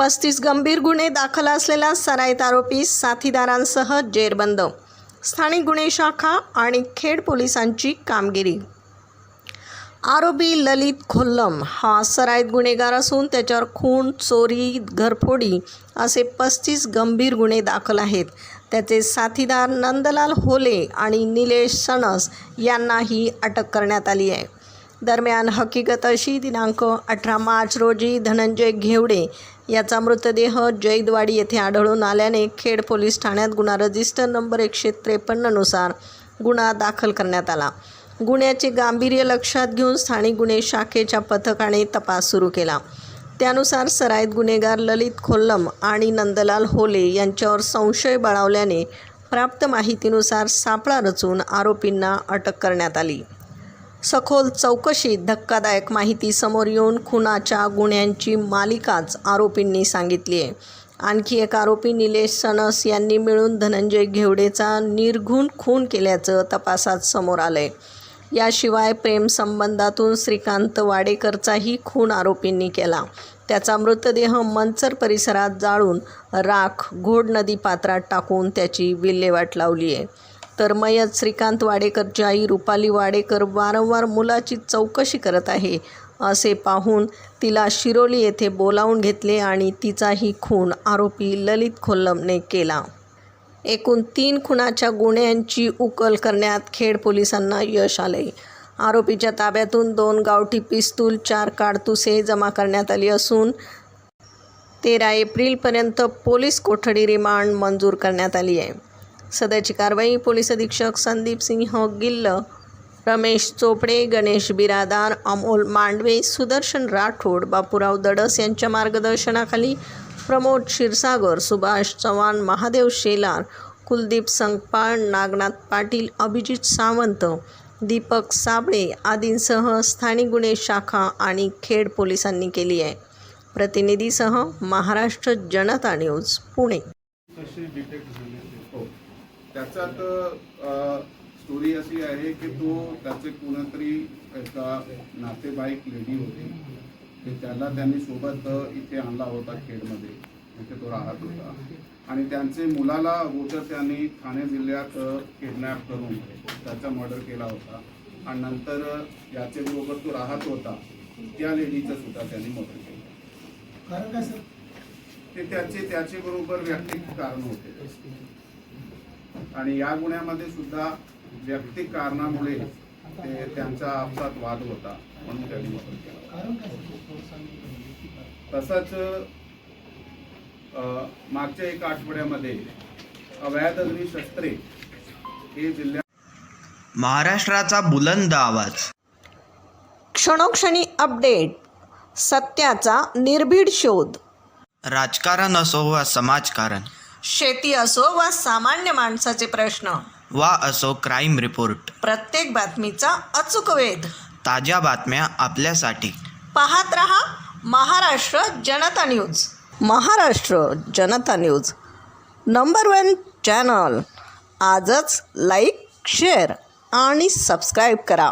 35 गंभीर गुन्हे दाखल असलेला सराईत आरोपी साथीदारांसह जेरबंद. स्थानिक गुन्हे शाखा आणि खेड पोलिसांची कामगिरी. आरोपी ललित खोल्लम हा सराईत गुन्हेगार असून त्याच्यावर खून, चोरी, घरफोडी असे 35 गंभीर गुन्हे दाखल आहेत. त्याचे साथीदार नंदलाल होले आणि निलेश सणस यांनाही अटक करण्यात आली आहे. दरम्यान हकीकत अशी, दिनांक 18 मार्च रोजी धनंजय घेवडे याचा मृतदेह जैदवाडी येथे आढळून आल्याने खेड पोलीस ठाण्यात गुन्हा रजिस्टर नंबर 153 नुसार गुन्हा दाखल करण्यात आला. गुन्ह्याचे गांभीर्य लक्षात घेऊन स्थानिक गुन्हे शाखेच्या पथकाने तपास सुरू केला. त्यानुसार सराईत गुन्हेगार ललित खोल्लम आणि नंदलाल होले यांच्यावर संशय बळावल्याने प्राप्त माहितीनुसार सापळा रचून आरोपींना अटक करण्यात आली. सखोल चौकशीत धक्कादायक माहिती समोर येऊन खुनाच्या गुन्ह्यांची मालिकाच आरोपींनी सांगितली आहे. आणखी एक आरोपी निलेश सणस यांनी मिळून धनंजय घेवडेचा निर्घृण खून केल्याचं तपासात समोर आलंय. याशिवाय प्रेमसंबंधातून श्रीकांत वाडेकरचाही खून आरोपींनी केला. त्याचा मृतदेह मंचर परिसरात जाळून राख घोड नदी पात्रात टाकून त्याची विल्हेवाट लावली आहे. तर मयत श्रीकांत वाडेकरची आई रुपाली वाडेकर वारंवार मुलाची चौकशी करत आहे असे पाहून तिला शिरोली येथे बोलावून घेतले आणि तिचाही खून आरोपी ललित खोल्लमने केला. एकूण 3 खुनाच्या गुन्ह्यांची उकल करण्यात खेड पोलिसांना यश आले. आरोपीच्या ताब्यातून 2 गावठी पिस्तूल, 4 काडतुसे जमा करण्यात आली असून 13 एप्रिलपर्यंत पोलीस कोठडी रिमांड मंजूर करण्यात आली आहे. सदरची कारवाई पोलीस अधीक्षक संदीप सिंह गिल्ल, रमेश चोपडे, गणेश बिरादार, अमोल मांडवे, सुदर्शन राठोड, बापूराव दडस यांच्या मार्गदर्शनाखाली प्रमोद क्षीरसागर, सुभाष चव्हाण, महादेव शेलार, कुलदीप संगपाळ, नागनाथ पाटील, अभिजित सावंत, दीपक साबळे आदींसह स्थानिक गुन्हे शाखा आणि खेड पोलिसांनी केली आहे. प्रतिनिधीसह महाराष्ट्र जनता न्यूज, पुणे. त्याच्यात स्टोरी अशी आहे की त्याचे कोणतरी एका नातेवाईक लेडी होती की त्यांनी सोबत इथे आणला होता खेडमध्ये, इथे तो राहत होता आणि त्यांचे मुलाला अगोदर त्यांनी ठाणे जिल्ह्यात किडनॅप करून त्याचा मर्डर केला होता आणि नंतर याच्याबरोबर तो राहत होता त्या लेडीचं सुद्धा त्यांनी मर्डर केलं. कारण काय सर? ते त्याचे बरोबर वैयक्तिक कारण होते आणि या गुन्ह्यामध्ये सुद्धा वैयक्तिक कारणामुळे त्यांचा आपसात वाद होता म्हणून त्यांनी मर्डर केला. तसंच मागच्या 1 आठवड्यामध्ये अवैध शस्त्रे हे जिल्ह्यात. महाराष्ट्राचा बुलंद आवाज, क्षणोक्षणी अपडेट, सत्याचा निर्भीड शोध. राजकारण असो वा समाजकारण, शेती असो वा सामान्य माणसाचे प्रश्न, वा असो क्राईम रिपोर्ट, प्रत्येक बातमीचा अचूक वेध. ताज्या बातम्या आपल्यासाठी. पाहत रहा महाराष्ट्र जनता न्यूज. महाराष्ट्र जनता न्यूज, नंबर 1 चॅनल. आजच लाईक, शेअर आणि सबस्क्राईब करा.